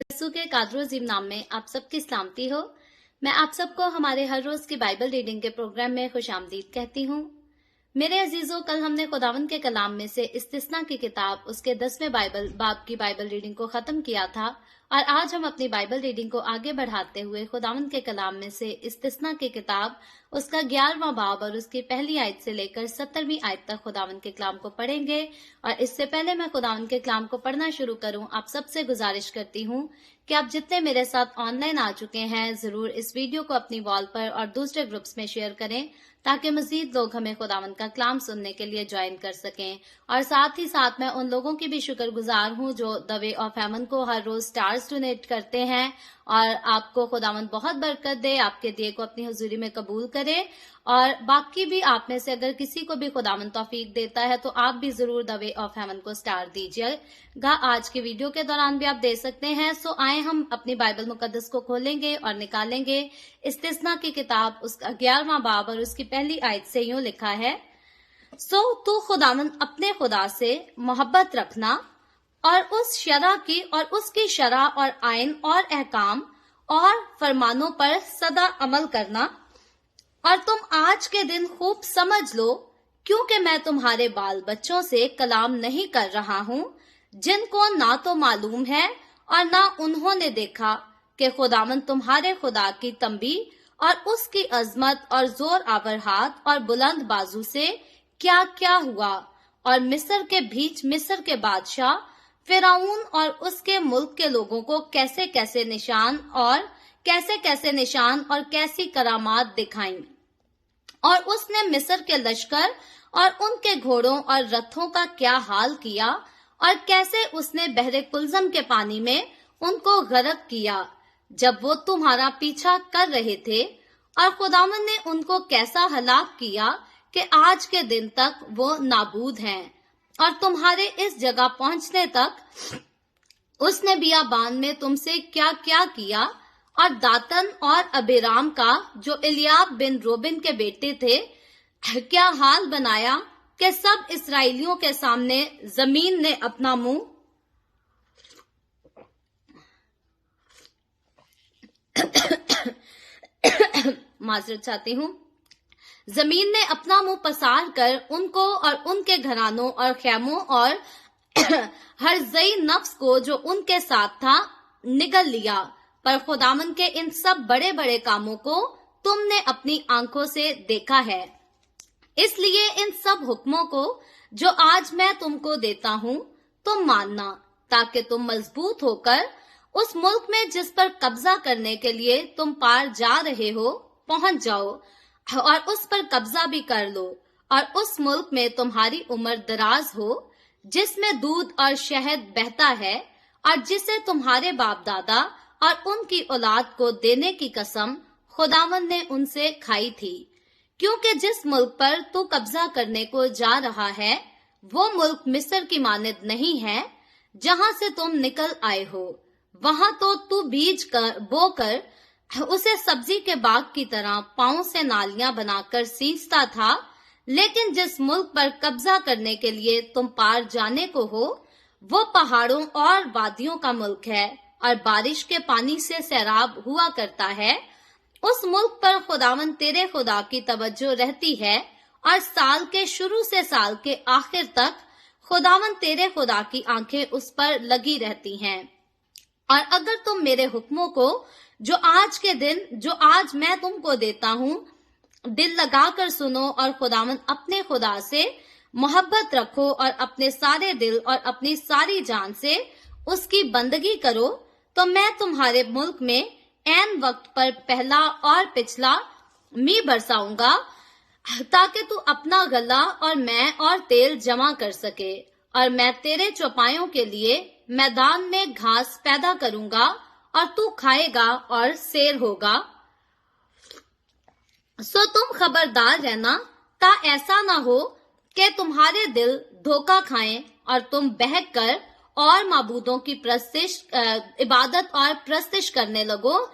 यीशु के कादर अजीम नाम में आप सबकी सलामती हो। मैं आप सबको हमारे हर रोज की बाइबल रीडिंग के प्रोग्राम में खुशामदीद कहती हूँ। मेरे अजीजों, कल हमने खुदावंद के कलाम में से इस्तिस्ना की किताब उसके 10वें बाब की बाइबल रीडिंग को खत्म किया था और आज हम अपनी बाइबल रीडिंग को आगे बढ़ाते हुए खुदावंद के कलाम में से इस्तिस्ना की किताब उसका 11वां बाब और उसकी पहली आयत से लेकर 17वीं आयत तक खुदावंद के कलाम को पढ़ेंगे। और इससे पहले मैं खुदावंद के कलाम को पढ़ना शुरू करूं, आप सबसे गुजारिश करती हूं कि आप जितने मेरे साथ ऑनलाइन आ चुके हैं जरूर इस वीडियो को अपनी वॉल पर और दूसरे ग्रुप्स में शेयर करें ताकि मजीद लोग हमें खुदावंद का कलाम सुनने के लिए ज्वाइन कर सकें। और साथ ही साथ मैं उन लोगों की भी शुक्रगुजार हूं जो द वे ऑफ हेवन को हर रोज स्टार्स डोनेट करते हैं। और आपको खुदावंद बहुत बरकत दे, आपके दिए को अपनी हुजूरी में कबूल करे। और बाकी भी आप में से अगर किसी को भी खुदावंद तौफीक देता है तो आप भी जरूर द वे ऑफ हेवन को स्टार दीजिएगा। आज की वीडियो के दौरान भी आप दे सकते हैं। सो आए हम अपनी बाइबल मुकद्दस को खोलेंगे और निकालेंगे इस्तिस्ना की किताब उसका 11वां बाब और उसकी पहली आयत से यूं लिखा है, सो तू खुदावंद अपने खुदा से मोहब्बत रखना और उस शरा की और उसकी शरा और आइन और अहकाम और फरमानों पर सदा अमल करना। और तुम आज के दिन खूब समझ लो, क्योंकि मैं तुम्हारे बाल बच्चों से कलाम नहीं कर रहा हूँ जिनको ना तो मालूम है और ना उन्होंने देखा कि खुदावंद तुम्हारे खुदा की तंबी और उसकी अजमत और जोर आवर हाथ और बुलंद बाजू से क्या क्या हुआ। और मिस्र के बीच मिस्र के बादशाह फिरौन और उसके मुल्क के लोगों को कैसे कैसे निशान और कैसी करामात दिखाई। और उसने मिस्र के लश्कर और उनके घोड़ों और रथों का क्या हाल किया और कैसे उसने बहरे कुलजम के पानी में उनको गर्क किया जब वो तुम्हारा पीछा कर रहे थे। और खुदावंद ने उनको कैसा हलाक किया कि आज के दिन तक वो नाबूद हैं। और तुम्हारे इस जगह पहुंचने तक उसने बियाबान में तुमसे क्या क्या किया। और दातन और अबीराम का जो इलियाब बिन रोबिन के बेटे थे क्या हाल बनाया कि सब इस्राएलियों के सामने जमीन ने अपना मुंह माजरत चाहती हूँ, जमीन ने अपना मुंह पसार कर उनको और उनके घरानों और खेमों और हर जई नफ्स को जो उनके साथ था निगल लिया। पर खुदावंद के इन सब बड़े बड़े कामों को तुमने अपनी आंखों से देखा है। इसलिए इन सब हुक्मों को जो आज मैं तुमको देता हूँ तुम मानना, ताकि तुम मजबूत होकर उस मुल्क में जिस पर कब्जा करने के लिए तुम पार जा रहे हो पहुंच जाओ और उस पर कब्जा भी कर लो। और उस मुल्क में तुम्हारी उम्र दराज हो जिसमें दूध और शहद बहता है और जिसे तुम्हारे बाप दादा और उनकी औलाद को देने की कसम खुदावंद ने उनसे खाई थी। क्योंकि जिस मुल्क पर तू कब्जा करने को जा रहा है वो मुल्क मिस्र की मानद नहीं है जहां से तुम निकल आए हो। वहां तो तू बीज बोकर उसे सब्जी के बाग की तरह पांव से नालियां बनाकर सींचता था। लेकिन जिस मुल्क पर कब्जा करने के लिए तुम पार जाने को हो वो पहाड़ों और वादियों का मुल्क है और बारिश के पानी से सैराब हुआ करता है। उस मुल्क पर खुदावंद तेरे खुदा की तवज्जो रहती है और साल के शुरू से साल के आखिर तक खुदावंद तेरे खुदा की आंखें उस पर लगी रहती हैं। और अगर तुम मेरे हुक्मों को जो आज मैं तुमको देता हूँ दिल लगाकर सुनो और खुदावंद अपने खुदा से मोहब्बत रखो और अपने सारे दिल और अपनी सारी जान से उसकी बंदगी करो, तो मैं तुम्हारे मुल्क में ऐन वक्त पर पहला और पिछला मी बरसाऊंगा ताकि तू अपना गला और मैं और तेल जमा कर सके। और मैं तेरे चौपायों के लिए मैदान में घास पैदा करूंगा और तू खाएगा और सेर होगा। सो तुम खबरदार रहना ता ऐसा ना हो कि तुम्हारे दिल धोखा खाएं और तुम बहक कर और माबूदों की इबादत और प्रस्तिश करने लगो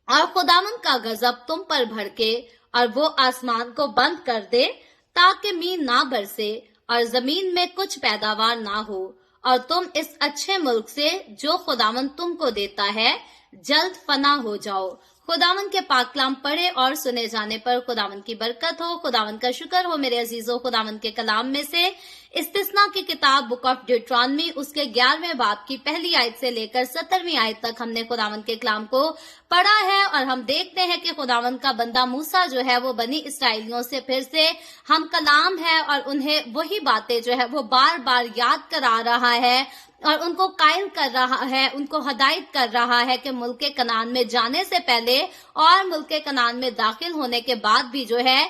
और खुदावंद का गजब तुम पर भड़के और वो आसमान को बंद कर दे ताकि मींह ना बरसे और जमीन में कुछ पैदावार ना हो اور تم इस अच्छे मुल्क से जो खुदावंद तुमको देता है जल्द फना हो जाओ। खुदावंद के पाक कलाम पढ़े और सुने जाने पर खुदावंद की बरकत हो। खुदावंद का शुक्र हो मेरे अजीजों, खुदावंद के कलाम में से इस्तिस्ना की किताब बुक ऑफ ड्यूटरॉनमी उसके 11वें बाब की पहली आयत से लेकर 17वीं आयत तक हमने खुदावंद के कलाम को पढ़ा है और हम देखते हैं कि खुदावंद का बंदा मूसा जो है वो बनी इसराइलियों से फिर से हम कलाम है और उन्हें वही बातें जो है वो बार बार याद करा रहा है और उनको कायल कर रहा है, उनको हदायत कर रहा है कि मुल्क कनान में जाने से पहले और मुल्क कनान में दाखिल होने के बाद भी जो है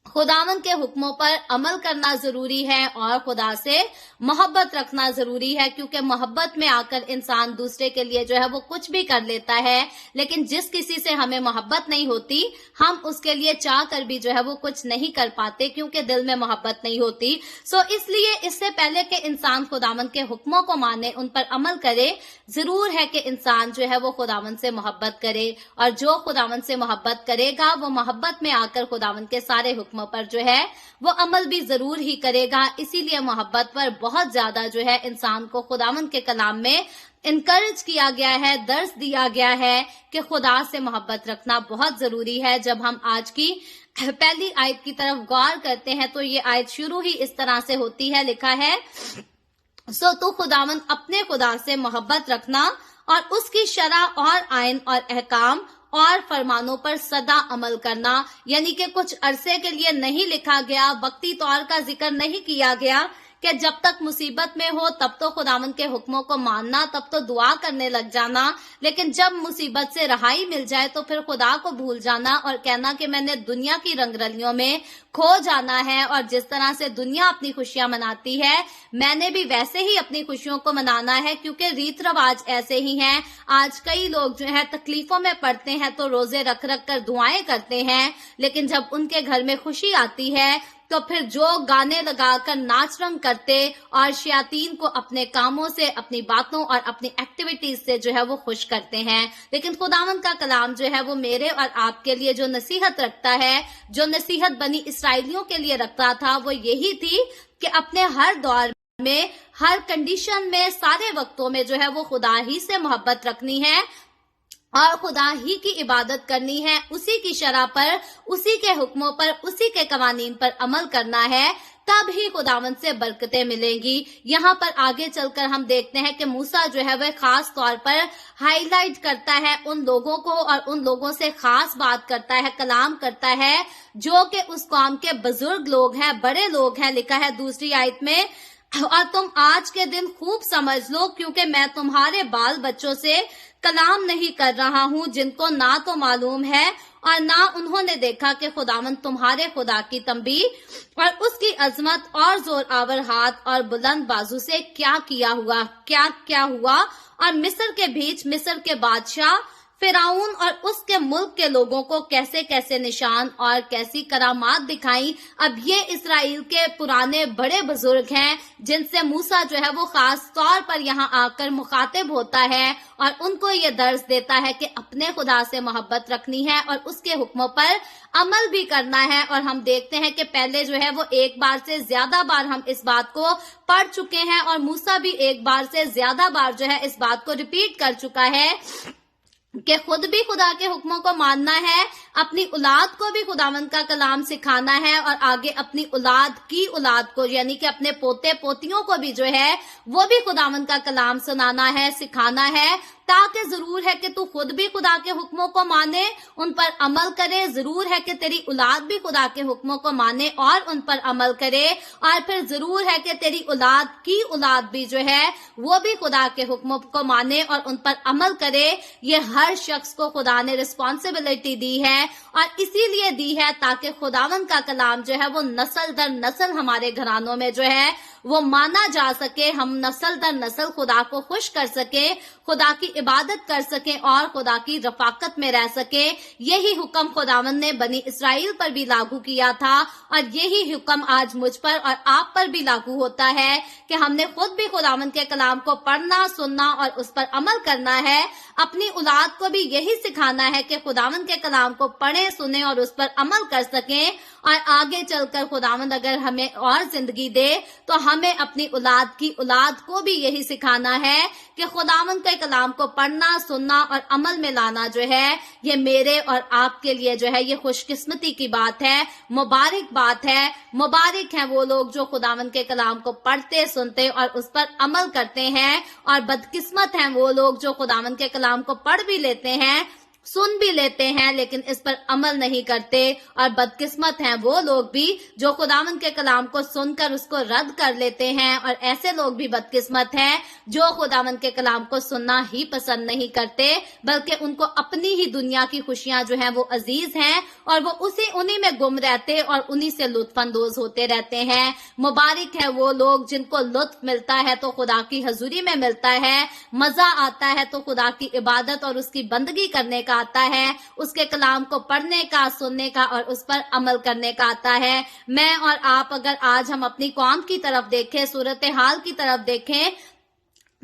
खुदावंद के हुक्मों पर अमल करना जरूरी है और खुदा से मोहब्बत रखना जरूरी है, क्योंकि मोहब्बत में आकर इंसान दूसरे के लिए जो है वो कुछ भी कर लेता है, लेकिन जिस किसी से हमें मोहब्बत नहीं होती हम उसके लिए चाह कर भी जो है वो कुछ नहीं कर पाते, क्योंकि दिल में मोहब्बत नहीं होती। सो इसलिए इससे पहले कि इंसान खुदावंद के हुक्मों को माने, उन पर अमल करे, जरूर है कि इंसान जो है वो खुदावंद से मोहब्बत करे, और जो खुदावंद से मोहब्बत करेगा वो मोहब्बत में आकर खुदावंद के सारे हुक्मों पर जो है वो अमल भी जरूर ही करेगा। इसीलिए मोहब्बत पर बहुत ज्यादा जो है इंसान को खुदावंद के कलाम में इनकरेज किया गया है, दर्स दिया गया है कि खुदा से मोहब्बत रखना बहुत जरूरी है। जब हम आज की पहली आयत की तरफ गौर करते हैं तो ये आयत शुरू ही इस तरह से होती है, लिखा है सो तू खुदावंद अपने खुदा से मोहब्बत रखना और उसकी शरअ और आइन और अहकाम और फरमानों पर सदा अमल करना। यानी कि कुछ अरसे के लिए नहीं लिखा गया, वक्ती तौर का जिक्र नहीं किया गया कि जब तक मुसीबत में हो तब तो खुदावंद के हुक्मों को मानना, तब तो दुआ करने लग जाना, लेकिन जब मुसीबत से रहाई मिल जाए तो फिर खुदा को भूल जाना और कहना कि मैंने दुनिया की रंगरलियों में खो जाना है, और जिस तरह से दुनिया अपनी खुशियां मनाती है मैंने भी वैसे ही अपनी खुशियों को मनाना है, क्योंकि रीत रिवाज ऐसे ही हैं। आज कई लोग जो है तकलीफों में पड़ते हैं तो रोजे रख रख कर दुआएं करते हैं, लेकिन जब उनके घर में खुशी आती है तो फिर जो गाने लगाकर नाच रंग करते और शयातीन को अपने कामों से, अपनी बातों और अपनी एक्टिविटीज से जो है वो खुश करते हैं। लेकिन खुदावंद का कलाम जो है वो मेरे और आपके लिए जो नसीहत रखता है, जो नसीहत बनी इसराइलियों के लिए रखता था, वो यही थी कि अपने हर दौर में, हर कंडीशन में, सारे वक्तों में जो है वो खुदा ही से मोहब्बत रखनी है और खुदा ही की इबादत करनी है, उसी की शरअ पर, उसी के हुक्मों पर, उसी के कवानीन पर अमल करना है, तब ही खुदावंद से बरकतें मिलेंगी। यहाँ पर आगे चलकर हम देखते हैं कि मूसा जो है वह खास तौर पर हाईलाइट करता है उन लोगों को और उन लोगों से खास बात करता है, कलाम करता है जो कि उस कौम के बुजुर्ग लोग हैं, बड़े लोग हैं। लिखा है दूसरी आयत में, और तुम आज के दिन खूब समझ लो, क्योंकि मैं तुम्हारे बाल बच्चों से कलाम नहीं कर रहा हूँ, जिनको ना तो मालूम है और ना उन्होंने देखा कि खुदावंद तुम्हारे खुदा की तंबीह और उसकी अजमत और जोर आवर हाथ और बुलंद बाजू से क्या क्या हुआ, और मिस्र के बीच मिस्र के बादशाह फिराउन और उसके मुल्क के लोगों को कैसे कैसे निशान और कैसी करामात दिखाई। अब ये इसराइल के पुराने बड़े बुजुर्ग हैं जिनसे मूसा जो है वो खास तौर पर यहाँ आकर मुखातिब होता है और उनको ये दर्ज देता है कि अपने खुदा से मोहब्बत रखनी है और उसके हुक्मों पर अमल भी करना है। और हम देखते हैं कि पहले जो है वो एक बार से ज्यादा बार हम इस बात को पढ़ चुके हैं और मूसा भी एक बार से ज्यादा बार जो है इस बात को रिपीट कर चुका है कि खुद भी खुदा के हुक्मों को मानना है, अपनी औलाद को भी खुदावंद का कलाम सिखाना है और आगे अपनी औलाद की औलाद को, यानी कि अपने पोते पोतियों को भी जो है वो भी खुदावंद का कलाम सुनाना है, सिखाना है, ताकि जरूर है कि तू खुद भी खुदा के हुक्मों को माने, उन पर अमल करे। जरूर है कि तेरी औलाद भी खुदा के हुक्मों को माने और उन पर अमल करे, और फिर जरूर है कि तेरी औलाद की औलाद भी जो है वो भी खुदा के हुक्मों को माने और उन पर अमल करे। ये हर शख्स को खुदा ने रिस्पॉन्सिबिलिटी दी है और इसीलिए दी है ताकि खुदावंद का कलाम जो है वो नस्ल दर नस्ल हमारे घरानों में जो है वो माना जा सके, हम नस्ल दर नस्ल खुदा को खुश कर सके, खुदा की इबादत कर सके और खुदा की रफाकत में रह सके। यही हुक्म खुदावंद ने बनी इसराइल पर भी लागू किया था और यही हुक्म आज मुझ पर और आप पर भी लागू होता है कि हमने खुद भी खुदावंद के कलाम को पढ़ना, सुनना और उस पर अमल करना है। अपनी औलाद को भी यही सिखाना है कि खुदावंद के कलाम को पढ़े, सुने और उस पर अमल कर सकें, और आगे चलकर खुदावंद अगर हमें और जिंदगी दे तो हमें अपनी औलाद की औलाद को भी यही सिखाना है कि खुदावंद के कलाम को पढ़ना, सुनना और अमल में लाना जो है, ये मेरे और आपके लिए जो है ये खुशकिस्मती की बात है, मुबारक बात है। मुबारक हैं वो लोग जो खुदावंद के कलाम को पढ़ते, सुनते और उस पर अमल करते हैं, और बदकिस्मत हैं वो लोग जो खुदावंद के कलाम को पढ़ भी लेते हैं, सुन भी लेते हैं, लेकिन इस पर अमल नहीं करते। और बदकिस्मत हैं वो लोग भी जो खुदावंद के कलाम को सुनकर उसको रद्द कर लेते हैं, और ऐसे लोग भी बदकिस्मत हैं जो खुदावंद के कलाम को सुनना ही पसंद नहीं करते, बल्कि उनको अपनी ही दुनिया की खुशियां जो हैं वो अजीज हैं, और वो उन्हीं में गुम रहते और उन्हीं से लुत्फानंदोज होते रहते हैं। मुबारक है वो लोग जिनको लुत्फ मिलता है तो खुदा की हजूरी में मिलता है, मजा आता है तो खुदा की इबादत और उसकी बंदगी करने आता है, उसके कलाम को पढ़ने का, सुनने का और उस पर अमल करने का आता है। मैं और आप अगर आज हम अपनी कौम की तरफ देखें, सूरत हाल की तरफ देखें,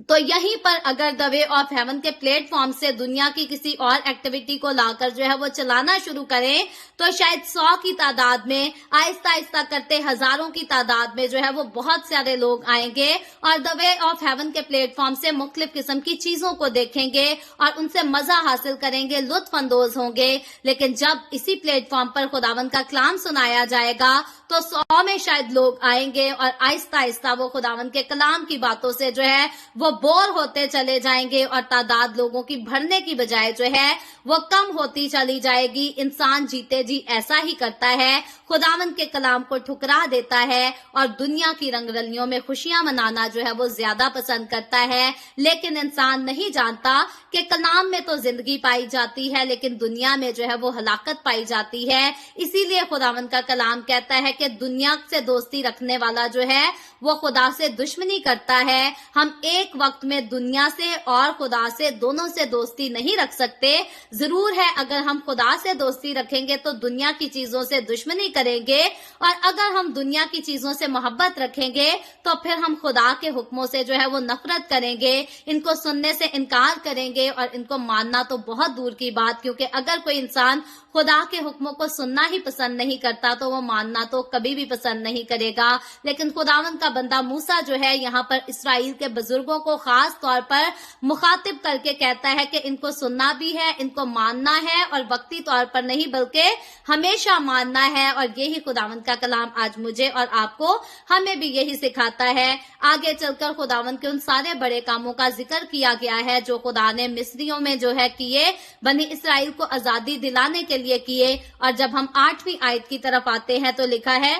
तो यहीं पर अगर द वे ऑफ हेवन के प्लेटफॉर्म से दुनिया की किसी और एक्टिविटी को लाकर जो है वो चलाना शुरू करें, तो शायद 100 की तादाद में, आहिस्ता आहिस्ता करते हजारों की तादाद में जो है वो बहुत सारे लोग आएंगे और द वे ऑफ हेवन के प्लेटफॉर्म से मुख्तलिफ किस्म की चीजों को देखेंगे और उनसे मजा हासिल करेंगे, लुत्फ अंदोज होंगे। लेकिन जब इसी प्लेटफॉर्म पर खुदावंद का कलाम सुनाया जाएगा तो 100 में शायद लोग आएंगे और आहिस्ता आहिस्ता वो खुदावंद के कलाम की बातों से जो है वो बोर होते चले जाएंगे, और तादाद लोगों की बढ़ने की बजाय जो है वो कम होती चली जाएगी। इंसान जीते जी ऐसा ही करता है, खुदावंद के कलाम को ठुकरा देता है और दुनिया की रंगरलियों में खुशियां मनाना जो है वो ज्यादा पसंद करता है। लेकिन इंसान नहीं जानता कि कलाम में तो जिंदगी पाई जाती है, लेकिन दुनिया में जो है वो हलाकत पाई जाती है। इसीलिए खुदावंद का कलाम कहता है कि दुनिया से दोस्ती रखने वाला जो है वो खुदा से दुश्मनी करता है। हम एक वक्त में दुनिया से और खुदा से, दोनों से दोस्ती नहीं रख सकते। जरूर है अगर हम खुदा से दोस्ती रखेंगे तो दुनिया की चीजों से दुश्मनी करेंगे, और अगर हम दुनिया की चीजों से मोहब्बत रखेंगे तो फिर हम खुदा के हुक्मों से जो है वो नफरत करेंगे, इनको सुनने से इनकार करेंगे और इनको मानना तो बहुत दूर की बात। क्योंकि अगर कोई इंसान खुदा के हुक्मों को सुनना ही पसंद नहीं करता तो वो मानना तो कभी भी पसंद नहीं करेगा। लेकिन खुदावंद का बंदा मूसा जो है यहाँ पर इसराइल के बुजुर्गों को खास तौर पर मुखातिब करके कहता है कि इनको सुनना भी है, इनको मानना है, और वक्ती तौर पर नहीं बल्कि हमेशा मानना है। और यही खुदावंद का कलाम आज मुझे और आपको, हमें भी यही सिखाता है। आगे चलकर खुदावंद के उन सारे बड़े कामों का जिक्र किया गया है जो खुदा ने मिस्रियों में जो है किए, बनी इसराइल को आजादी दिलाने के लिए किए। और जब हम 8वीं आयत की तरफ आते हैं तो लिखा है,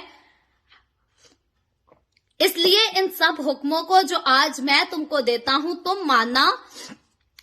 इसलिए इन सब हुक्मों को जो आज मैं तुमको देता हूं तुम मानना,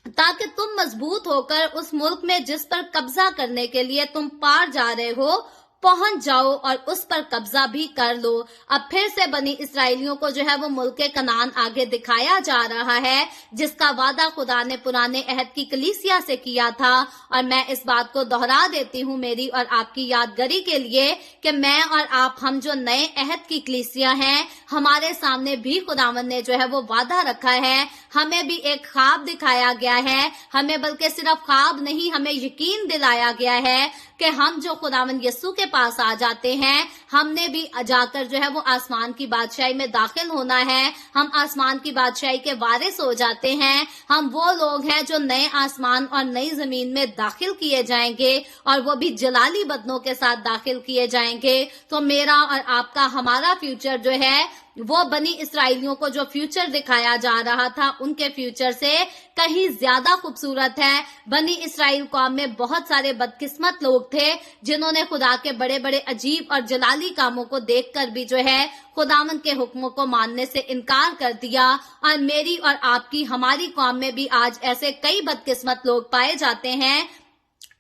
ताकि तुम मजबूत होकर उस मुल्क में जिस पर कब्जा करने के लिए तुम पार जा रहे हो पहुंच जाओ और उस पर कब्जा भी कर लो। अब फिर से बनी इसराइलियों को जो है वो मुल्क कनान आगे दिखाया जा रहा है, जिसका वादा खुदा ने पुराने अहद की कलीसिया से किया था। और मैं इस बात को दोहरा देती हूँ मेरी और आपकी यादगारी के लिए कि मैं और आप, हम जो नए अहद की कलीसिया हैं, हमारे सामने भी खुदावंद ने जो है वो वादा रखा है। हमें भी एक ख्वाब दिखाया गया है, हमें बल्कि सिर्फ ख्वाब नहीं, हमें यकीन दिलाया गया है कि हम जो खुदावंद यस्सु के पास आ जाते हैं, हमने भी जाकर जो है वो आसमान की बादशाही में दाखिल होना है। हम आसमान की बादशाही के वारिस हो जाते हैं। हम वो लोग हैं जो नए आसमान और नई जमीन में दाखिल किए जाएंगे, और वो भी जलाली बदनों के साथ दाखिल किए जाएंगे। तो मेरा और आपका, हमारा फ्यूचर जो है वो बनी इसराइलियों को जो फ्यूचर दिखाया जा रहा था उनके फ्यूचर से कहीं ज्यादा खूबसूरत है। बनी इसराइल कौम में बहुत सारे बदकिस्मत लोग थे जिन्होंने खुदा के बड़े बड़े अजीब और जलाली कामों को देखकर भी जो है खुदावंद के हुक्मों को मानने से इनकार कर दिया। और मेरी और आपकी, हमारी कौम में भी आज ऐसे कई बदकिस्मत लोग पाए जाते हैं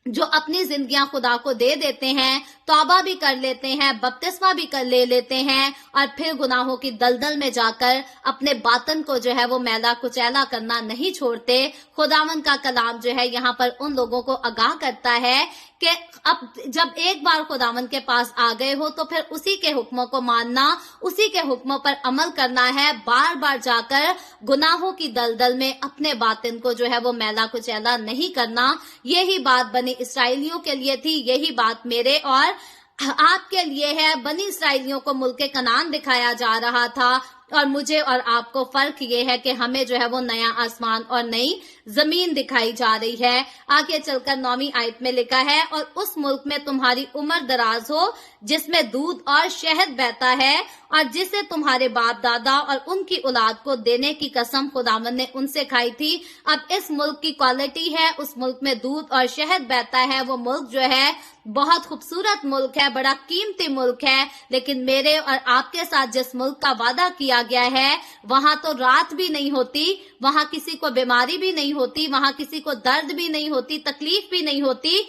जो अपनी जिंदगियां खुदा को दे देते हैं, तौबा भी कर लेते हैं, बपतिस्मा भी कर ले लेते हैं, और फिर गुनाहों की दलदल में जाकर अपने बातन को जो है वो मैला कुचैला करना नहीं छोड़ते। खुदावंद का कलाम जो है यहाँ पर उन लोगों को आगाह करता है कि अब जब एक बार खुदावंद के पास आ गए हो तो फिर उसी के हुक्मों को मानना, उसी के हुक्मों पर अमल करना है। बार बार जाकर गुनाहों की दलदल में अपने बातिन को जो है वो मैला कुचैला नहीं करना। यही बात बनी इसराइलियों के लिए थी, यही बात मेरे और आपके लिए है। बनी इसराइलियों को मुल्क कनान दिखाया जा रहा था और मुझे और आपको फर्क ये है कि हमें जो है वो नया आसमान और नई जमीन दिखाई जा रही है। आगे चलकर 9वीं आयत में लिखा है, और उस मुल्क में तुम्हारी उम्र दराज हो जिसमें दूध और शहद बहता है, और जिसे तुम्हारे बाप दादा और उनकी औलाद को देने की कसम खुदावंद ने उनसे खाई थी। अब इस मुल्क की क्वालिटी है, उस मुल्क में दूध और शहद बहता है। वो मुल्क जो है बहुत खूबसूरत मुल्क है, बड़ा कीमती मुल्क है, लेकिन मेरे और आपके साथ जिस मुल्क का वादा किया गया है वहां तो रात भी नहीं होती, वहां किसी को बीमारी भी नहीं होती, वहां किसी को दर्द भी नहीं होती, तकलीफ भी नहीं होती।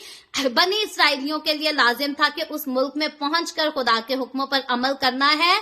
बनी इसराइलियों के लिए लाजिम था कि उस मुल्क में पहुंचकर खुदा के हुक्मों पर अमल करना है,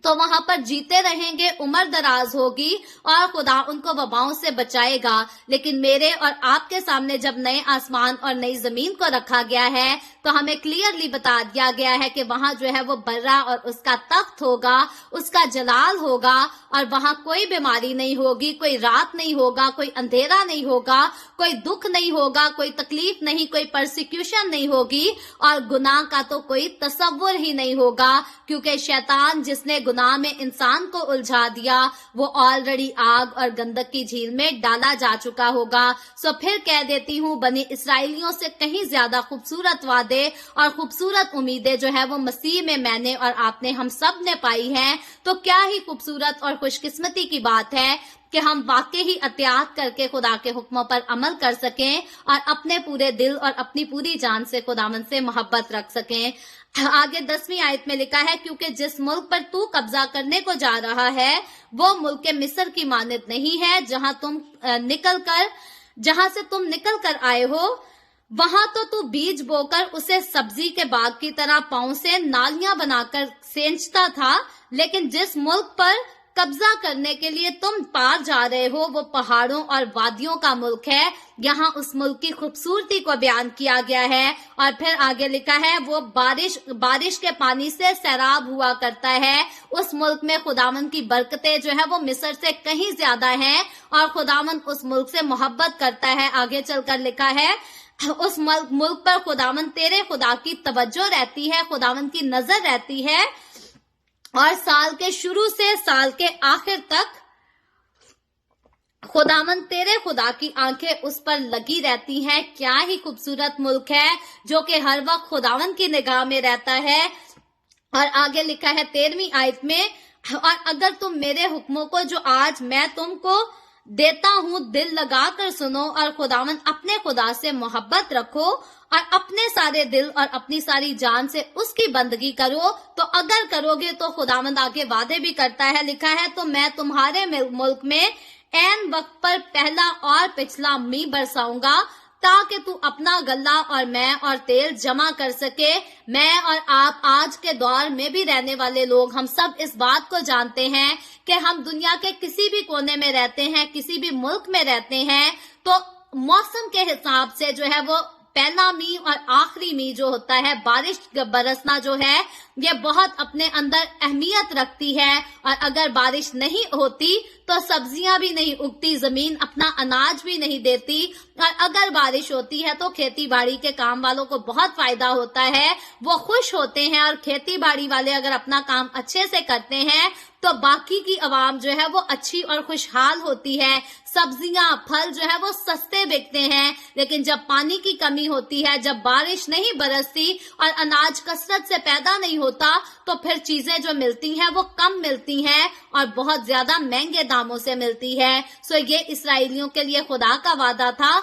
तो वहां पर जीते रहेंगे, उम्र दराज होगी और खुदा उनको वबाओं से बचाएगा। लेकिन मेरे और आपके सामने जब नए आसमान और नई जमीन को रखा गया है तो हमें क्लियरली बता दिया गया है कि वहां जो है वो बर्रा और उसका तख्त होगा, उसका जलाल होगा, और वहां कोई बीमारी नहीं होगी, कोई रात नहीं होगा, कोई अंधेरा नहीं होगा, कोई दुख नहीं होगा, कोई तकलीफ नहीं, कोई परसिक्यूशन नहीं होगी, और गुनाह का तो कोई तसव्वुर ही नहीं होगा, क्योंकि शैतान जिसने गुनाह में इंसान को उलझा दिया वो ऑलरेडी आग और गंधक की झील में डाला जा चुका होगा। सो फिर कह देती हूँ, बनी इसराइलियों से कहीं ज्यादा खूबसूरत वादे और खूबसूरत उम्मीदें जो है वो मसीह में मैंने और आपने, हम सब ने पाई हैं। तो क्या ही खूबसूरत और खुशकिस्मती की बात है कि हम वाकई ही एहतियात करके खुदा के हुक्मों पर अमल कर सकें और अपने पूरे दिल और अपनी पूरी जान से खुदावंद से मोहब्बत रख सकें। आगे 10वीं आयत में लिखा है, क्योंकि जिस मुल्क पर तू कब्जा करने को जा रहा है वो मुल्क के मिस्र की मानद नहीं है, जहां से तुम निकल कर आए हो। वहां तो तू बीज बोकर उसे सब्जी के बाग की तरह पांव से नालियां बनाकर सेंचता था, लेकिन जिस मुल्क पर कब्जा करने के लिए तुम पार जा रहे हो वो पहाड़ों और वादियों का मुल्क है। यहाँ उस मुल्क की खूबसूरती को बयान किया गया है। और फिर आगे लिखा है, वो बारिश के पानी से सैराब हुआ करता है। उस मुल्क में खुदावंद की बरकतें जो है वो मिस्र से कहीं ज्यादा हैं, और खुदावंद उस मुल्क से मोहब्बत करता है। आगे चलकर लिखा है, उस मुल्क पर खुदावंद तेरे खुदा की तवज्जो रहती है, खुदावंद की नजर रहती है, और साल के शुरू से साल के आखिर तक खुदावंद तेरे खुदा की आंखें उस पर लगी रहती हैं। क्या ही खूबसूरत मुल्क है जो कि हर वक्त खुदावंद की निगाह में रहता है। और आगे लिखा है 13वीं आयत में, और अगर तुम मेरे हुक्मों को जो आज मैं तुमको देता हूँ दिल लगा कर सुनो, और खुदावंद अपने खुदा से मोहब्बत रखो और अपने सारे दिल और अपनी सारी जान से उसकी बंदगी करो, तो अगर करोगे तो खुदावंद आगे वादे भी करता है। लिखा है, तो मैं तुम्हारे मुल्क में ऐन वक्त पर पहला और पिछला मींह बरसाऊंगा, ताकि तू अपना गल्ला और मैं और तेल जमा कर सके। मैं और आप आज के दौर में भी रहने वाले लोग, हम सब इस बात को जानते हैं कि हम दुनिया के किसी भी कोने में रहते हैं, किसी भी मुल्क में रहते हैं, तो मौसम के हिसाब से जो है वो पहला मींह और आखिरी मींह जो होता है, बारिश बरसना जो है, ये बहुत अपने अंदर अहमियत रखती है। और अगर बारिश नहीं होती तो सब्जियां भी नहीं उगती, जमीन अपना अनाज भी नहीं देती, और अगर बारिश होती है तो खेती बाड़ी के काम वालों को बहुत फायदा होता है, वो खुश होते हैं। और खेती बाड़ी वाले अगर अपना काम अच्छे से करते हैं तो बाकी की आवाम जो है वो अच्छी और खुशहाल होती है। सब्जियां फल जो है वो सस्ते बिकते हैं। लेकिन जब पानी की कमी होती है, जब बारिश नहीं बरसती और अनाज कसरत से पैदा नहीं होता, तो फिर चीजें जो मिलती हैं वो कम मिलती हैं और बहुत ज्यादा महंगे दामों से मिलती है। सो ये इसराइलियों के लिए खुदा का वादा था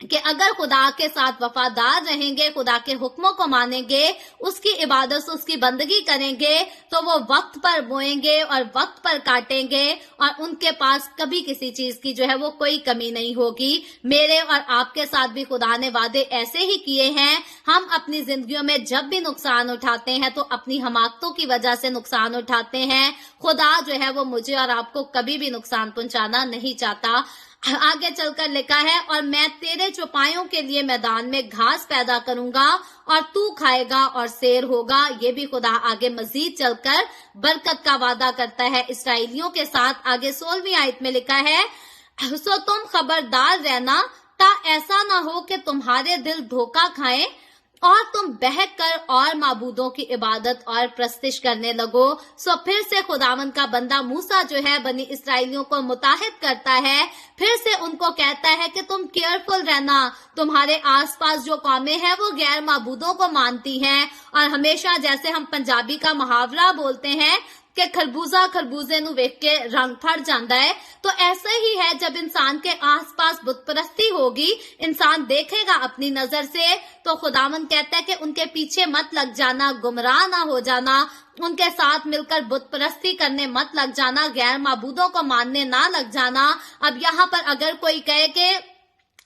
कि अगर खुदा के साथ वफादार रहेंगे, खुदा के हुक्मों को मानेंगे, उसकी इबादत से उसकी बंदगी करेंगे, तो वो वक्त पर बोएंगे और वक्त पर काटेंगे, और उनके पास कभी किसी चीज की जो है वो कोई कमी नहीं होगी। मेरे और आपके साथ भी खुदा ने वादे ऐसे ही किए हैं। हम अपनी जिंदगियों में जब भी नुकसान उठाते हैं तो अपनी हमाकतों की वजह से नुकसान उठाते हैं। खुदा जो है वो मुझे और आपको कभी भी नुकसान पहुंचाना नहीं चाहता। आगे चलकर लिखा है, और मैं तेरे चौपायों के लिए मैदान में घास पैदा करूंगा और तू खाएगा और सैर होगा। ये भी खुदा आगे मजीद चलकर बरकत का वादा करता है इसराइलियों के साथ। आगे 16वीं आयत में लिखा है, सो तुम खबरदार रहना, ता ऐसा ना हो कि तुम्हारे दिल धोखा खाएं और तुम बहक कर और माबूदों की इबादत और प्रस्तिश करने लगो। सो फिर से खुदावंद का बंदा मूसा जो है बनी इसराइलियों को मुताहिद करता है, फिर से उनको कहता है कि तुम केयरफुल रहना, तुम्हारे आसपास जो कौमें हैं वो गैर माबूदों को मानती हैं। और हमेशा जैसे हम पंजाबी का मुहावरा बोलते हैं कि खरबूजा खरबूजे नू वेख के रंग फड़ जाता है, तो ऐसा ही है जब इंसान के आसपास बुत परस्ती होगी, इंसान देखेगा अपनी नजर से, तो खुदावंद कहता है कि उनके पीछे मत लग जाना, गुमराह ना हो जाना, उनके साथ मिलकर बुत परस्ती करने मत लग जाना, गैर माबूदों को मानने ना लग जाना। अब यहाँ पर अगर कोई कहे कि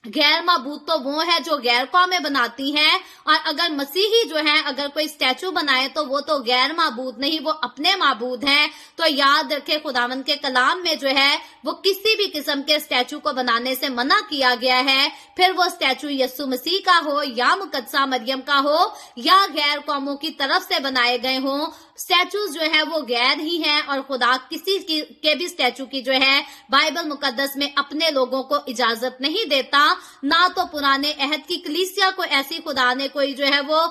गैर माबूद तो वो है जो गैर कौमें बनाती हैं, और अगर मसीही जो है अगर कोई स्टैचू बनाए तो वो तो गैर माबूद नहीं, वो अपने माबूद हैं। तो याद रखे खुदावंद के कलाम में जो है वो किसी भी किस्म के स्टैचू को बनाने से मना किया गया है, फिर वो स्टैचू यीशु मसीह का हो या मुकद्दसा मरियम का हो या गैर कौमों की तरफ से बनाए गए हों। स्टैचूज जो है वो गैर ही हैं, और खुदा किसी के भी स्टैचू की जो है बाइबल मुकद्दस में अपने लोगों को इजाजत नहीं देता। ना तो पुराने अहद की कलीसिया को ऐसी खुदा ने कोई जो है वो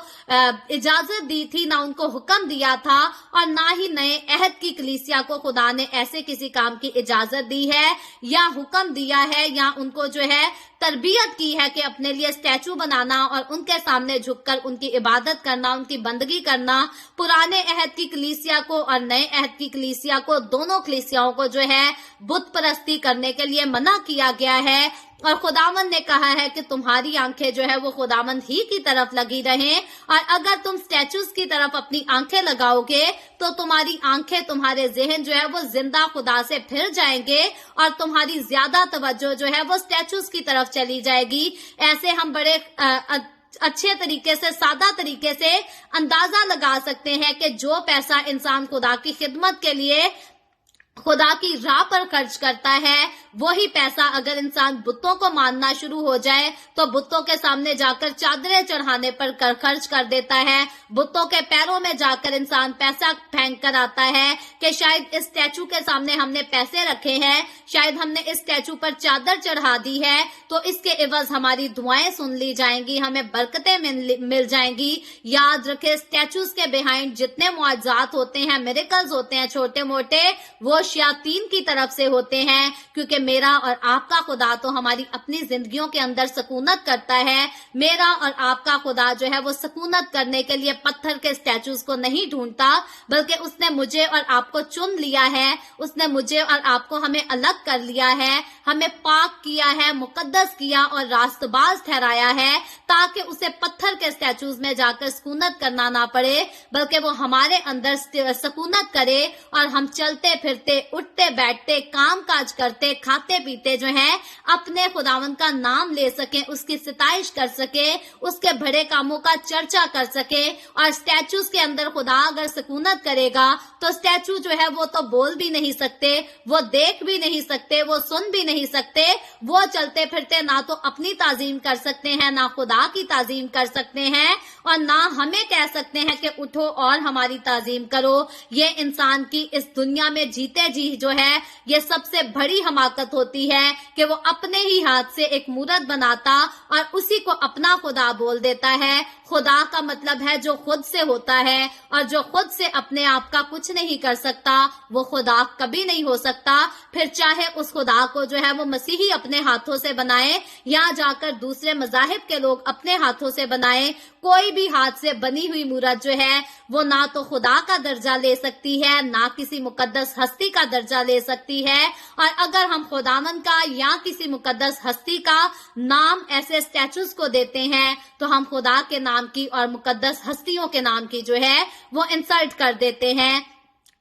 इजाजत दी थी, ना उनको हुक्म दिया था, और ना ही नए अहद की कलीसिया को खुदा ने ऐसे किसी काम की इजाजत दी है या हुक्म दिया है या उनको जो है तरबियत की है कि अपने लिए स्टैचू बनाना और उनके सामने झुककर उनकी इबादत करना, उनकी बंदगी करना। पुराने अहद की कलीसिया को और नए अहद की कलीसिया को, दोनों कलीसियाओं को जो है बुत परस्ती करने के लिए मना किया गया है। और खुदावंद ने कहा है कि तुम्हारी आंखें जो है वो खुदावंद ही की तरफ लगी रहें, और अगर तुम स्टैचूज की तरफ अपनी आंखें लगाओगे तो तुम्हारी आंखें, तुम्हारे जहन जो है वो जिंदा खुदा से फिर जाएंगे और तुम्हारी ज्यादा तवज्जो जो है वो स्टैचूज की तरफ चली जाएगी। ऐसे हम बड़े अच्छे तरीके से, सादा तरीके से अंदाजा लगा सकते हैं कि जो पैसा इंसान खुदा की खिदमत के लिए खुदा की राह पर खर्च करता है, वही पैसा अगर इंसान बुतों को मानना शुरू हो जाए तो बुतों के सामने जाकर चादरें चढ़ाने पर खर्च कर देता है। बुतों के पैरों में जाकर इंसान पैसा फेंक कर आता है कि शायद इस स्टैचू के सामने हमने पैसे रखे हैं, शायद हमने इस स्टैचू पर चादर चढ़ा दी है तो इसके एवज हमारी दुआएं सुन ली जाएंगी, हमें बरकतें मिल जाएंगी। याद रखे, स्टैचूज के बिहाइंड जितने मुआजात होते हैं, मिरेकल्स होते हैं छोटे मोटे, वो शयातीन की तरफ से होते हैं, क्योंकि मेरा और आपका खुदा तो हमारी अपनी जिंदगियों के अंदर सकूनत करता है। मेरा और आपका खुदा जो है वो सकूनत करने के लिए पत्थर के स्टैचूज को नहीं ढूंढता, बल्कि उसने मुझे और आपको चुन लिया है, उसने मुझे और आपको हमें अलग कर लिया है, हमें पाक किया है, मुकद्दस किया और रास्तबाज ठहराया है, ताकि उसे पत्थर के स्टैचूज में जाकर सकूनत करना ना पड़े, बल्कि वो हमारे अंदर सकूनत करे और हम चलते फिरते, उठते बैठते, काम काज करते, खाते पीते जो है अपने खुदावंद का नाम ले सके, उसकी सिताइश कर सके, उसके बड़े कामों का चर्चा कर सके। और स्टैचूज के अंदर खुदा अगर सकूनत करेगा तो स्टैचू जो है वो तो बोल भी नहीं सकते, वो देख भी नहीं सकते, वो सुन भी नहीं सकते, वो चलते फिरते ना तो अपनी ताजीम कर सकते हैं, ना खुदा की ताजीम कर सकते हैं, और ना हमें कह सकते हैं कि उठो और हमारी ताजीम करो। ये इंसान की इस दुनिया में जीते जी जो है ये सबसे बड़ी हमाकत होती है कि वो अपने ही हाथ से एक मूरत बनाता और उसी को अपना खुदा बोल देता है। खुदा का मतलब है जो खुद से होता है, और जो खुद से अपने आप का कुछ नहीं कर सकता वो खुदा कभी नहीं हो सकता। फिर चाहे उस खुदा को जो है वो मसीही अपने हाथों से बनाए या जाकर दूसरे मजाहिब के लोग अपने हाथों से बनाए, कोई भी हाथ से बनी हुई मूरत जो है वो ना तो खुदा का दर्जा ले सकती है, ना किसी मुकद्दस हस्ती का दर्जा ले सकती है। और अगर हम खुदावंद का या किसी मुकद्दस हस्ती का नाम ऐसे स्टैचूज को देते हैं तो हम खुदा के नाम की और मुकद्दस हस्तियों के नाम की जो है वो इंसल्ट कर देते हैं।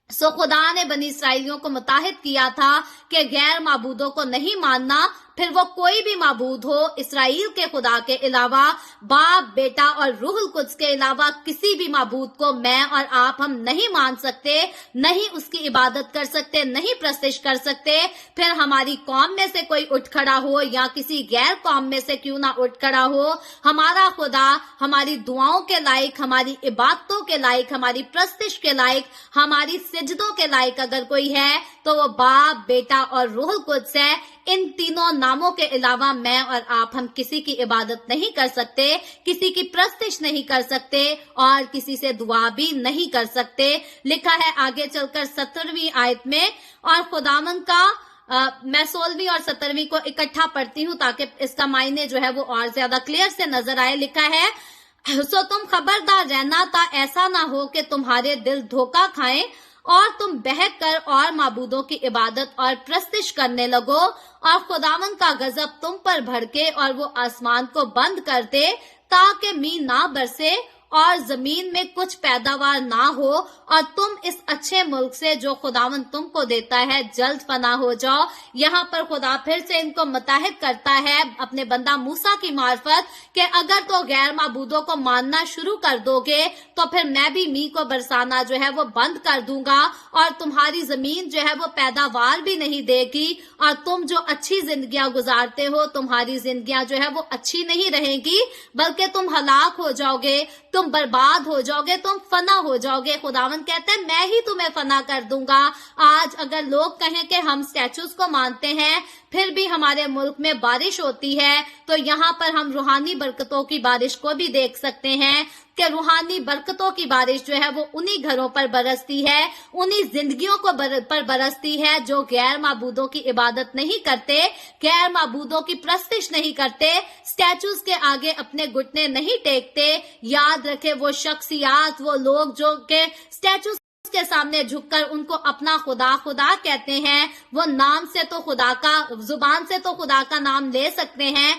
सो खुदा ने बनी इसराइलियों को मुताहिद किया था कि गैर माबूदों को नहीं मानना, फिर वो कोई भी माबूद हो, इसराइल के खुदा के अलावा, बाप, बेटा और रूहुल कुद्स के अलावा किसी भी माबूद को मैं और आप हम नहीं मान सकते, नहीं उसकी इबादत कर सकते, नहीं प्रस्तिश कर सकते। फिर हमारी कौम में से कोई उठ खड़ा हो या किसी गैर कौम में से क्यों ना उठ खड़ा हो, हमारा खुदा हमारी दुआओं के लायक, हमारी इबादतों के लायक, हमारी प्रस्तिश के लायक, हमारी सिजदों के लायक अगर कोई है तो वो बाप, बेटा और रूहुल कुद्स है। इन तीनों नामों के अलावा मैं और आप हम किसी की इबादत नहीं कर सकते, किसी की प्रस्तिश नहीं कर सकते और किसी से दुआ भी नहीं कर सकते। लिखा है आगे चलकर 17वीं आयत में, और खुदावंद का मैं 16वीं और 17वीं को इकट्ठा पढ़ती हूँ ताकि इसका मायने जो है वो और ज्यादा क्लियर से नजर आए। लिखा है, सो तुम खबरदार रहना ता ऐसा ना हो कि तुम्हारे दिल धोखा खाएं और तुम बहक कर और माबूदों की इबादत और प्रस्तिश करने लगो और खुदावंद का गजब तुम पर भड़के और वो आसमान को बंद कर दे ताकि मींह ना बरसे और जमीन में कुछ पैदावार ना हो और तुम इस अच्छे मुल्क से जो खुदावंद तुमको देता है जल्द फना हो जाओ। यहाँ पर खुदा फिर से इनको मुताहिद करता है अपने बंदा मूसा की मार्फत कि अगर तो गैर माबूदों को मानना शुरू कर दोगे तो फिर मैं भी मींह को बरसाना जो है वो बंद कर दूंगा और तुम्हारी जमीन जो है वो पैदावार भी नहीं देगी और तुम जो अच्छी जिंदगियां गुजारते हो तुम्हारी जिंदगियां जो है वो अच्छी नहीं रहेगी, बल्कि तुम हलाक हो जाओगे, तुम बर्बाद हो जाओगे, तुम फना हो जाओगे। खुदावंद कहते हैं मैं ही तुम्हें फना कर दूंगा। आज अगर लोग कहें कि हम स्टैचूज को मानते हैं फिर भी हमारे मुल्क में बारिश होती है, तो यहाँ पर हम रूहानी बरकतों की बारिश को भी देख सकते हैं कि रूहानी बरकतों की बारिश जो है वो उन्हीं घरों पर बरसती है, उन्हीं जिंदगियों को पर बरसती है जो गैर माबूदों की इबादत नहीं करते, गैर माबूदों की प्रस्तिश नहीं करते, स्टैचूज के आगे अपने घुटने नहीं टेकते। याद रखे वो शख्सियात, वो लोग जो के स्टैचूज के सामने झुककर उनको अपना खुदा खुदा कहते हैं, वो नाम से तो खुदा का, जुबान से तो खुदा का नाम ले सकते हैं,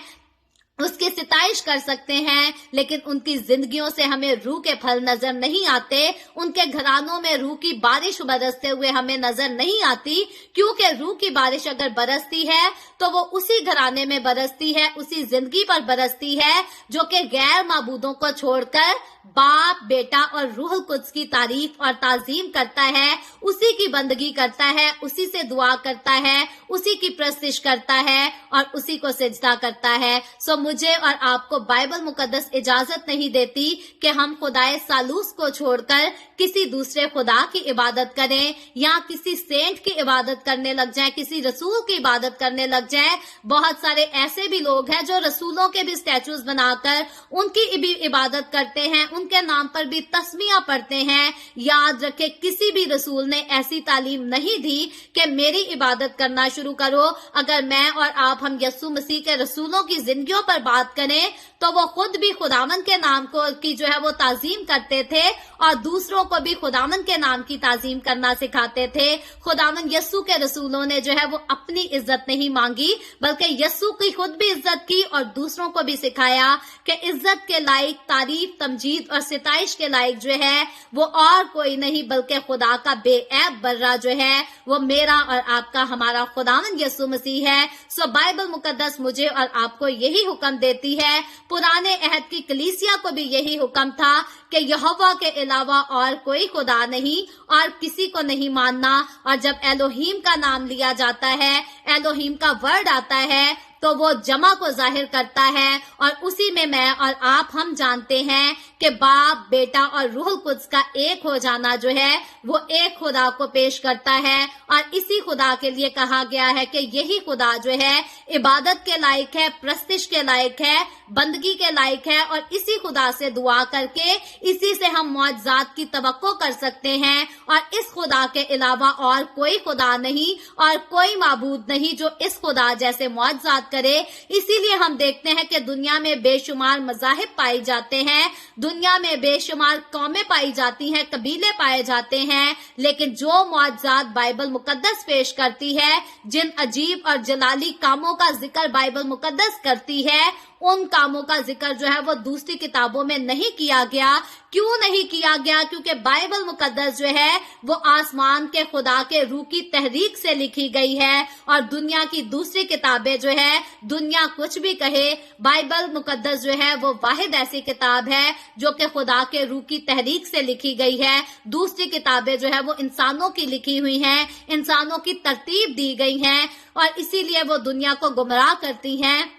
उसकी सिताइश कर सकते हैं, लेकिन उनकी जिंदगियों से हमें रूह के फल नजर नहीं आते, उनके घरानों में रूह की बारिश बरसते हुए हमें नजर नहीं आती, क्योंकि रूह की बारिश अगर बरसती है तो वो उसी घराने में बरसती है, उसी जिंदगी पर बरसती है जो कि गैर माबूदों को छोड़कर बाप, बेटा और रूहुल कुद्स की तारीफ और ताजीम करता है, उसी की बंदगी करता है, उसी से दुआ करता है, उसी की प्रस्तिश करता है और उसी को सिजदा करता है। सो मुझे और आपको बाइबल मुकद्दस इजाजत नहीं देती कि हम खुदाए सालूस को छोड़कर किसी दूसरे खुदा की इबादत करें या किसी सेंट की इबादत करने लग जाएं, किसी रसूल की इबादत करने लग जाएं। बहुत सारे ऐसे भी लोग हैं जो रसूलों के भी स्टैचूज बनाकर उनकी भी इबादत करते हैं, उनके नाम पर भी तस्मीयां पढ़ते हैं। याद रखे किसी भी रसूल ने ऐसी तालीम नहीं दी कि मेरी इबादत करना शुरू करो। अगर मैं और आप हम यस्सु मसीह के रसूलों की जिंदगियों पर बात करें तो वो खुद भी खुदावंद के नाम को की जो है वो ताजीम करते थे और दूसरों को भी खुदावंद के नाम की ताजीम करना सिखाते थे। खुदावंद यस्सु के रसूलों ने जो है वो अपनी इज्जत नहीं मांगी, बल्कि यस्सु की खुद भी इज्जत की और दूसरों को भी सिखाया कि इज्जत के लायक, तारीफ, तमजीद और सिताइश के लायक जो है वो और कोई नहीं बल्कि खुदा का बेऐब बर्रा जो है वो मेरा और आपका, हमारा खुदावंद यस्सु मसीह है। सो बाइबल मुकद्दस मुझे और आपको यही हुक्म देती है, पुराने अहद की कलीसिया को भी यही हुक्म था कि यहोवा के अलावा और कोई खुदा नहीं और किसी को नहीं मानना। और जब एलोहीम का नाम लिया जाता है, एलोहीम का वर्ड आता है तो वो जमा को जाहिर करता है और उसी में मैं और आप हम जानते हैं कि बाप, बेटा और रूहुल कुद्स का एक हो जाना जो है वो एक खुदा को पेश करता है। और इसी खुदा के लिए कहा गया है कि यही खुदा जो है इबादत के लायक है, प्रस्तिश के लायक है, बंदगी के लायक है और इसी खुदा से दुआ करके इसी से हम मुआजिज़ात की तवक्को कर सकते हैं। और इस खुदा के अलावा और कोई खुदा नहीं और कोई माबूद नहीं जो इस खुदा जैसे मुआजिज़ात करे। इसीलिए हम देखते हैं कि दुनिया में बेशुमार मज़ाहिब पाए जाते हैं, दुनिया में बेशुमार कौमें पाई जाती हैं, कबीले पाए जाते हैं, लेकिन जो मुआजिज़ात बाइबल मुकद्दस पेश करती है, जिन अजीब और जलाली कामों का जिक्र बाइबल मुकद्दस करती है, उन कामों का जिक्र जो है वो दूसरी किताबों में नहीं किया गया। क्यों नहीं किया गया? क्योंकि बाइबल मुकद्दस जो है वो आसमान के खुदा के रूह की तहरीक से लिखी गई है और दुनिया की दूसरी किताबें जो है, दुनिया कुछ भी कहे, बाइबल मुकद्दस जो है वो वाहिद ऐसी किताब है जो कि खुदा के रूह की तहरीक से लिखी गई है। दूसरी किताबें जो है वो इंसानों की लिखी हुई हैं, इंसानों की तरतीब दी गई हैं और इसीलिए वो दुनिया को गुमराह करती हैं,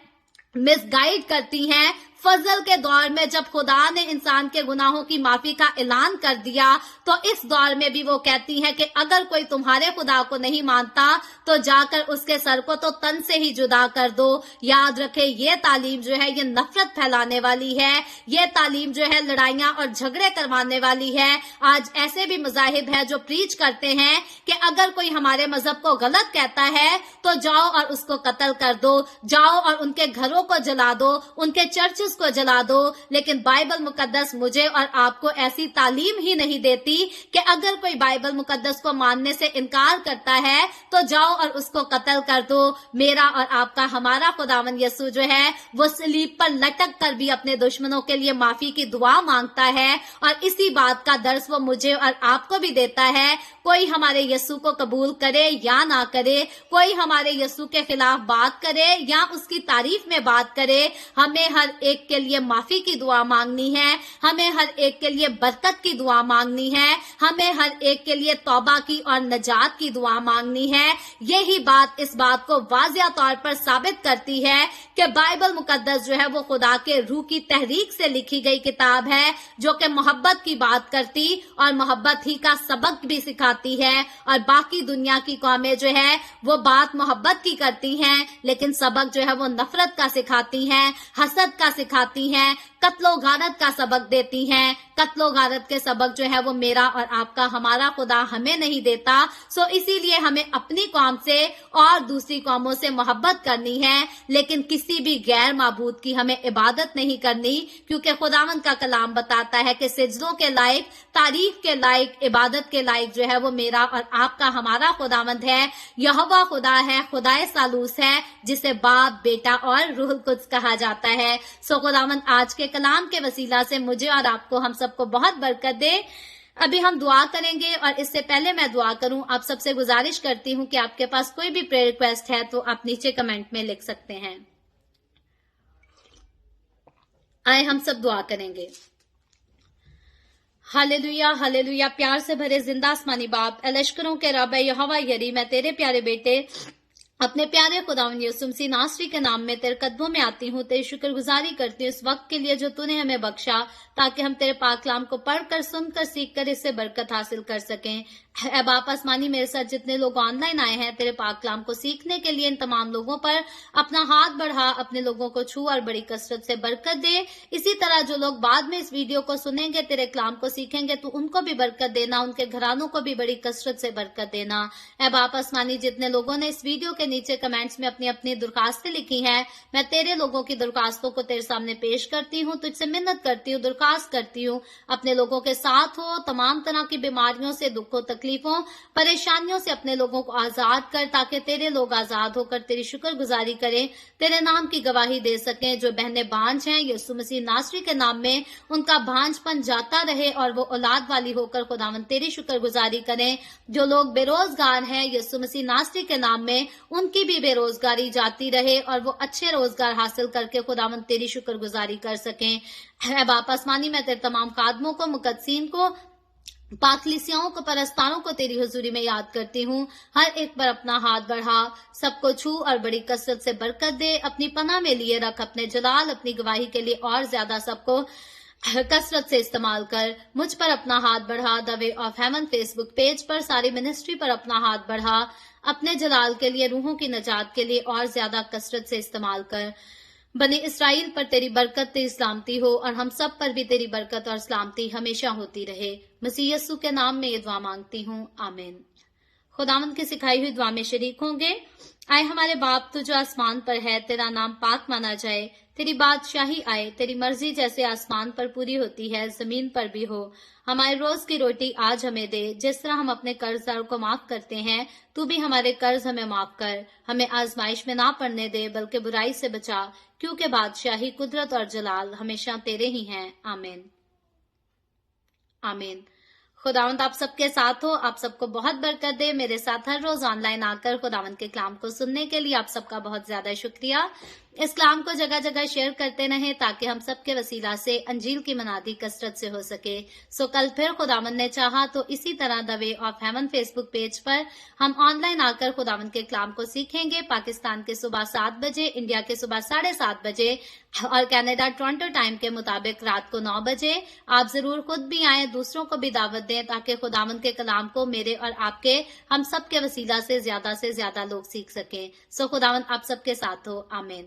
मिसगाइड करती हैं, फजल के दौर में जब खुदा ने इंसान के गुनाहों की माफी का ऐलान कर दिया, तो इस दौर में भी वो कहती हैं कि अगर कोई तुम्हारे खुदा को नहीं मानता तो जाकर उसके सर को तो तन से ही जुदा कर दो। याद रखे, ये तालीम जो है ये नफरत फैलाने वाली है, ये तालीम जो है लड़ाइयां और झगड़े करवाने वाली है। आज ऐसे भी मजाहिब है जो प्रीच करते हैं कि अगर कोई हमारे मजहब को गलत कहता है तो जाओ और उसको कत्ल कर दो, जाओ और उनके घरों को जला दो, उनके चर्चेस को जला दो। लेकिन बाइबल मुकद्दस मुझे और आपको ऐसी तालीम ही नहीं देती कि अगर कोई बाइबल मुकद्दस को मानने से इनकार करता है तो जाओ और उसको कत्ल कर दो। मेरा और आपका हमारा खुदावंद यीशु जो है वो सलीब पर लटक कर भी अपने दुश्मनों के लिए माफी की दुआ मांगता है, और इसी बात का दर्स वो मुझे और आपको भी देता है। कोई हमारे यीशु को कबूल करे या ना करे, कोई हमारे यीशु के खिलाफ बात करे या उसकी तारीफ में बात करे, हमें हर एक के लिए माफी की दुआ मांगनी है, हमें हर एक के लिए बरकत की दुआ मांगनी है, हमें हर एक के लिए तौबा की और नजात की दुआ मांगनी है। यही बात इस बात को वाज़िया तौर पर साबित करती है कि बाइबल मुकद्दस जो है वो खुदा के रूह की तहरीक से लिखी गई किताब है, जो कि मोहब्बत की बात करती और मोहब्बत ही का सबक भी सिखाती है। और बाकी दुनिया की कौमें जो है वो बात मोहब्बत की करती हैं, लेकिन सबक जो है वो नफरत का सिखाती हैं, हसद का सिखाती हैं, कत्लो गारत का सबक देती हैं। कत्लो गारत के सबक जो है वो मेरा और आपका हमारा खुदा हमें नहीं देता। सो इसीलिए हमें अपनी कौम से और दूसरी कौमों से मोहब्बत करनी है, लेकिन किसी भी गैर माबूद की हमें इबादत नहीं करनी, क्योंकि खुदावंद का कलाम बताता है कि सिजदों के लायक, तारीफ के लायक, इबादत के लायक जो है वो मेरा और आपका हमारा खुदावंद है। यहोवा खुदा है, खुदाए सालूस है, जिसे बाप, बेटा और रूहुल कुद्स कहा जाता है। सो खुदावंद आज के कलाम के वसीला से मुझे और आपको, हम सबको बहुत बरकत दे। अभी हम दुआ करेंगे, और इससे पहले मैं दुआ करूं, आप सबसे गुजारिश करती हूं कि आपके पास कोई भी प्रेयर रिक्वेस्ट है तो आप नीचे कमेंट में लिख सकते हैं। आए हम सब दुआ करेंगे। Hallelujah, hallelujah. प्यार से भरे जिंदा आसमानी बाप, लश्करों के रब यहोवा यरी, मैं तेरे प्यारे बेटे अपने प्यारे खुदावंद यीशु मसीह नासरी के नाम में तेरे कदमों में आती हूँ, तेरी शुक्रगुजारी करती हूँ इस वक्त के लिए जो तूने हमें बख्शा, ताकि हम तेरे पाक कलाम को पढ़कर, सुनकर, सीखकर इससे बरकत हासिल कर सकें। ऐ बाप आसमानी, मेरे साथ जितने लोग ऑनलाइन आए हैं तेरे पाक कलाम को सीखने के लिए, इन तमाम लोगों पर अपना हाथ बढ़ा, अपने लोगों को छू और बड़ी कसरत से बरकत दे। इसी तरह जो लोग बाद में इस वीडियो को सुनेंगे, तेरे कलाम को सीखेंगे, तो उनको भी बरकत देना, उनके घरानों को भी बड़ी कसरत से बरकत देना। ऐ बाप आसमानी, जितने लोगों ने इस वीडियो के नीचे कमेंट्स में अपनी अपनी दरखास्तें लिखी हैं, मैं तेरे लोगों की दरखास्तों को तेरे सामने पेश करती हूँ, तुझसे मिन्नत करती हूँ, दरखास्त करती हूँ, अपने लोगों के साथ हो। तमाम तरह की बीमारियों से, दुखों, तकलीफों, परेशानियों से अपने लोगों को आजाद कर, ताकि तेरे लोग आजाद होकर तेरी शुक्रगुजारी करें, तेरे नाम की गवाही दे सकें। जो बहनें बांझ हैं, यीशु मसीह नासरी के नाम में उनका भांजपन जाता रहे और वो औलाद वाली होकर खुदावंद तेरी शुक्रगुजारी करें। जो लोग बेरोजगार हैं, यीशु मसीह नासरी के नाम में उनकी भी बेरोजगारी जाती रहे और वो अच्छे रोजगार हासिल करके खुदावंद तेरी शुक्रगुजारी कर सकें। है बाप आसमानी, मैं तेरे तमाम खादमों को, मुकद्दसीन को, पाकलिसियाओं को, परस्तारों को तेरी हुजूरी में याद करती हूँ। हर एक पर अपना हाथ बढ़ा, सबको छू और बड़ी कसरत से बरकत दे। अपनी पनाह में लिए रख, अपने जलाल, अपनी गवाही के लिए और ज्यादा सबको कसरत से इस्तेमाल कर। मुझ पर अपना हाथ बढ़ा। The way of haven Facebook page पर सारी मिनिस्ट्री पर अपना हाथ बढ़ा, अपने जलाल के लिए, रूहों की नजात के लिए और ज्यादा कसरत से इस्तेमाल कर। बनी इसराइल पर तेरी बरकत, तेरी सलामती हो, और हम सब पर भी तेरी बरकत और सलामती हमेशा होती रहे। मसीह यस्सु के नाम में ये दुआ मांगती हूँ, आमीन। खुदावंद की सिखाई हुई दुआ में शरीक होंगे। आए हमारे बाप, तू जो आसमान पर है, तेरा नाम पाक माना जाए, तेरी बादशाही आए, तेरी मर्जी जैसे आसमान पर पूरी होती है, जमीन पर भी हो। हमारे रोज की रोटी आज हमें दे, जिस तरह हम अपने कर्जदारों को माफ करते हैं, तू भी हमारे कर्ज हमें माफ कर। हमें आजमाइश में ना पड़ने दे, बल्कि बुराई से बचा, क्योंकि बादशाही, कुदरत और जलाल हमेशा तेरे ही हैं, आमीन, आमीन। खुदावंद आप सबके साथ हो, आप सबको बहुत बरकत दे। मेरे साथ हर रोज ऑनलाइन आकर खुदावंद के कलाम को सुनने के लिए आप सबका बहुत ज्यादा शुक्रिया। इस कलाम को जगह जगह शेयर करते रहें, ताकि हम सबके वसीला से अंजील की मनादी कसरत से हो सके। सो कल फिर खुदावंद ने चाहा तो इसी तरह the way of haven Facebook page पर हम ऑनलाइन आकर खुदावंद के कलाम को सीखेंगे। पाकिस्तान के सुबह 7 बजे, इंडिया के सुबह 7:30 बजे اور کینیڈا ٹورنٹو ٹائم کے مطابق رات کو 9 بجے آپ ضرور خود بھی آئیں، دوسروں کو بھی دعوت دیں تاکہ خداوند کے کلام کو میرے اور آپ کے ہم سب کے وسیلہ سے زیادہ لوگ سیکھ سکیں۔ خداوند آپ سب کے ساتھ ہو، آمین۔